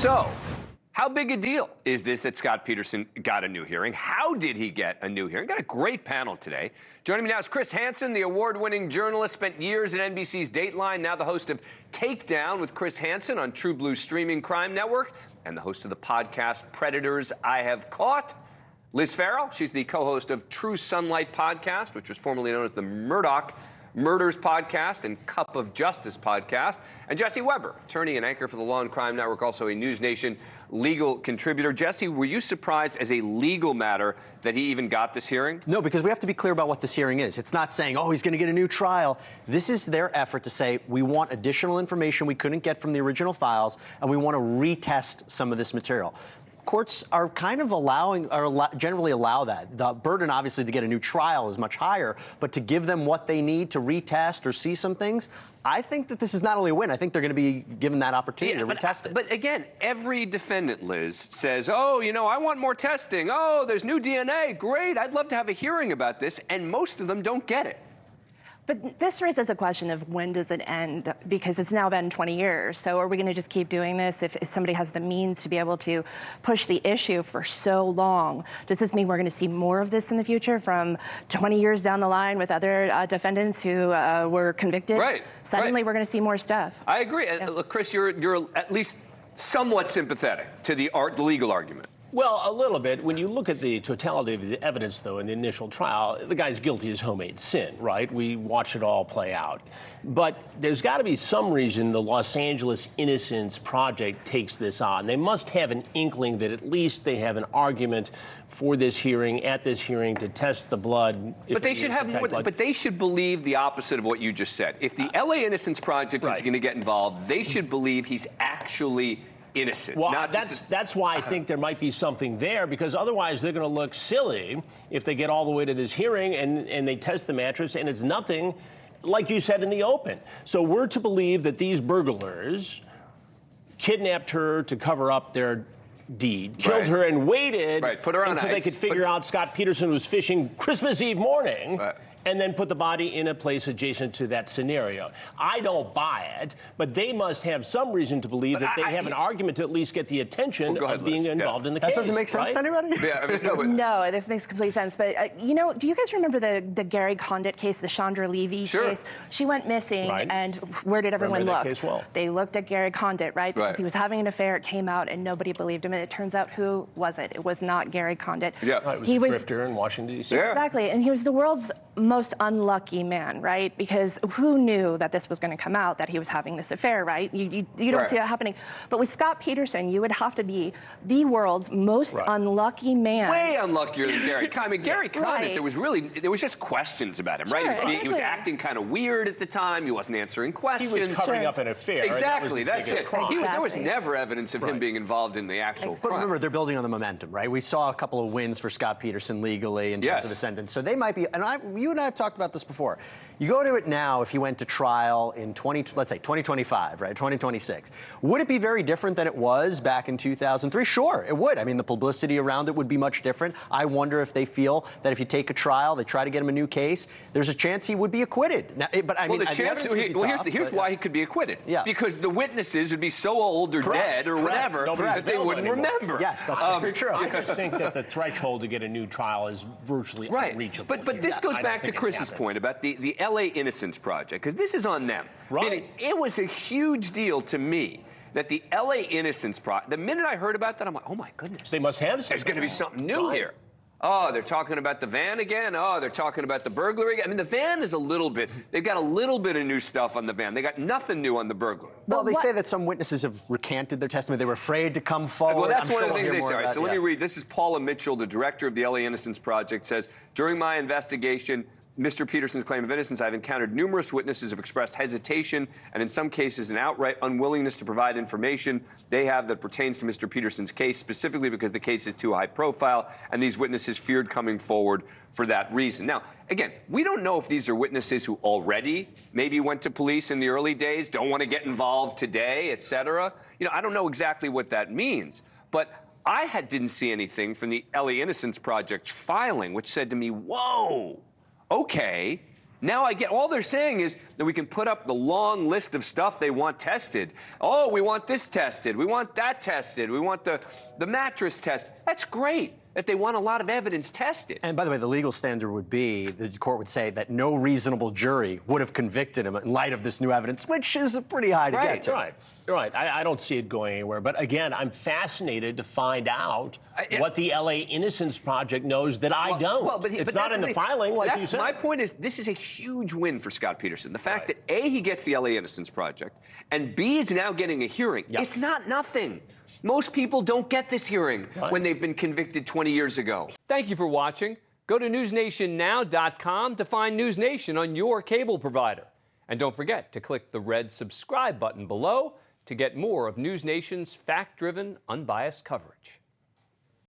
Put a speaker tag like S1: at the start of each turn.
S1: So, how big a deal is this that Scott Peterson got a new hearing? How did he get a new hearing? Got a great panel today. Joining me now is Chris Hansen, the award-winning journalist, spent years at NBC's Dateline, now the host of Takedown with Chris Hansen on True Blue streaming crime network, and the host of the podcast Predators I Have Caught. Liz Farrell, she's the co-host of True Sunlight podcast, which was formerly known as the Murdoch Murders podcast and Cup of Justice podcast. And Jesse Weber, attorney and anchor for the Law and Crime Network, also a NewsNation legal contributor. Jesse, were you surprised as a legal matter that he even got this hearing?
S2: No, because we have to be clear about what this hearing is. It's not saying, oh, he's going to get a new trial. This is their effort to say, we want additional information we couldn't get from the original files, and we want to retest some of this material. Courts are kind of generally allow that. The burden, obviously, to get a new trial is much higher, but to give them what they need to retest or see some things, I think that this is not only a win, I think they're going to be given that opportunity to retest it.
S1: But again, every defendant, Liz, says, oh, you know, I want more testing. Oh, there's new DNA. Great. I'd love to have a hearing about this. And most of them don't get it.
S3: But this raises a question of when does it end? Because it's now been 20 years. So are we going to just keep doing this if somebody has the means to be able to push the issue for so long? Does this mean we're going to see more of this in the future from 20 years down the line with other defendants who were convicted?
S1: Right.
S3: Suddenly we're going to see more stuff.
S1: I agree.
S3: Yeah.
S1: Look, Chris, you're at least somewhat sympathetic to the legal argument.
S4: Well, a little bit. When you look at the totality of the evidence, though, in the initial trial, the guy's guilty as homemade sin, right? We watch it all play out. But there's got to be some reason the Los Angeles Innocence Project takes this on. They must have an inkling that at least they have an argument for this hearing, at this hearing, to test the blood.
S1: But they should have more. But they should believe the opposite of what you just said. If the LA Innocence Project is going to get involved, they should believe he's actually innocent.
S4: Well, that's why I think there might be something there, because otherwise they're going to look silly if they get all the way to this hearing and they test the mattress and it's nothing, like you said, in the open. So we're to believe that these burglars kidnapped her to cover up their deed, killed her and waited
S1: put her on
S4: until they could figure out Scott Peterson was fishing Christmas Eve morning. And then put the body in a place adjacent to that scenario. I don't buy it, but they must have some reason to believe that they have an argument to at least get the attention of being involved in the case.
S2: That doesn't make sense to anybody?
S1: Yeah, I mean,
S3: no, this makes complete sense. But, you know, do you guys remember the Gary Condit case, the Chandra Levy case? She went missing, and where did everyone look? They looked at Gary Condit, right? Because he was having an affair. It came out, and nobody believed him. And it turns out, who was it? It was not Gary Condit.
S4: Yeah, it was a drifter in Washington, D.C.
S3: Exactly, and he was the world's most unlucky man, right? Because who knew that this was going to come out, that he was having this affair, right? You don't see that happening. But with Scott Peterson, you would have to be the world's most unlucky man.
S1: Way unluckier than Gary Condit. I mean, Gary Condit, there was just questions about him, right? He was acting kind of weird at the time. He wasn't answering questions.
S4: He was covering up an affair.
S1: Exactly, that's it. There was never evidence of him being involved in the actual crime.
S2: But remember, they're building on the momentum, right? We saw a couple of wins for Scott Peterson legally in terms of the sentence. So they might be, and you and I have talked about this before. You go to it now, if he went to trial in let's say 2025, right, 2026. Would it be very different than it was back in 2003? Sure, it would. I mean, the publicity around it would be much different. I wonder if they feel that if you take a trial, they try to get him a new case, there's a chance he would be acquitted. Now, but I mean,
S1: here's why he could be acquitted. Yeah. Because the witnesses would be so old or dead or whatever that they wouldn't remember.
S2: Yes, that's very true.
S4: I just think that the threshold to get a new trial is virtually unreachable.
S1: But this goes back to Chris's point about the LA Innocence Project, because this is on them. Meaning, it was a huge deal to me that the LA Innocence Project, the minute I heard about that, I'm like, oh my goodness.
S4: They must have something.
S1: There's going to be something new here. Oh, they're talking about the van again. Oh, they're talking about the burglary again. I mean, the van is they've got a little bit of new stuff on the van. They got nothing new on the burglary.
S2: Well, they say that some witnesses have recanted their testimony. They were afraid to come forward.
S1: Well, that's one of the things they say. All right, so let me read. This is Paula Mitchell, the director of the LA Innocence Project, says, during my investigation, Mr. Peterson's claim of innocence, I've encountered numerous witnesses who have expressed hesitation and in some cases an outright unwillingness to provide information they have that pertains to Mr. Peterson's case, specifically because the case is too high profile, and these witnesses feared coming forward for that reason. Now, again, we don't know if these are witnesses who already maybe went to police in the early days, don't want to get involved today, et cetera. You know, I don't know exactly what that means, but I didn't see anything from the LA Innocence Project filing which said to me, whoa, okay, Now I get, all they're saying is that we can put up the long list of stuff they want tested. Oh, we want this tested. We want that tested. We want the mattress test. That's great that they want a lot of evidence tested.
S2: And by the way, the legal standard would be, the court would say that no reasonable jury would have convicted him in light of this new evidence, which is pretty high to get to.
S4: Right. I don't see it going anywhere. But again, I'm fascinated to find out what the LA Innocence Project knows that I don't. It's not in the filing, like you said.
S1: My point is, this is a huge win for Scott Peterson. The fact that A, he gets the LA Innocence Project, and B, is now getting a hearing. Yep. It's not nothing. Most people don't get this hearing when they've been convicted 20 years ago.
S5: Thank you for watching. Go to newsnationnow.com to find NewsNation on your cable provider. And don't forget to click the red subscribe button below to get more of NewsNation's fact-driven, unbiased coverage.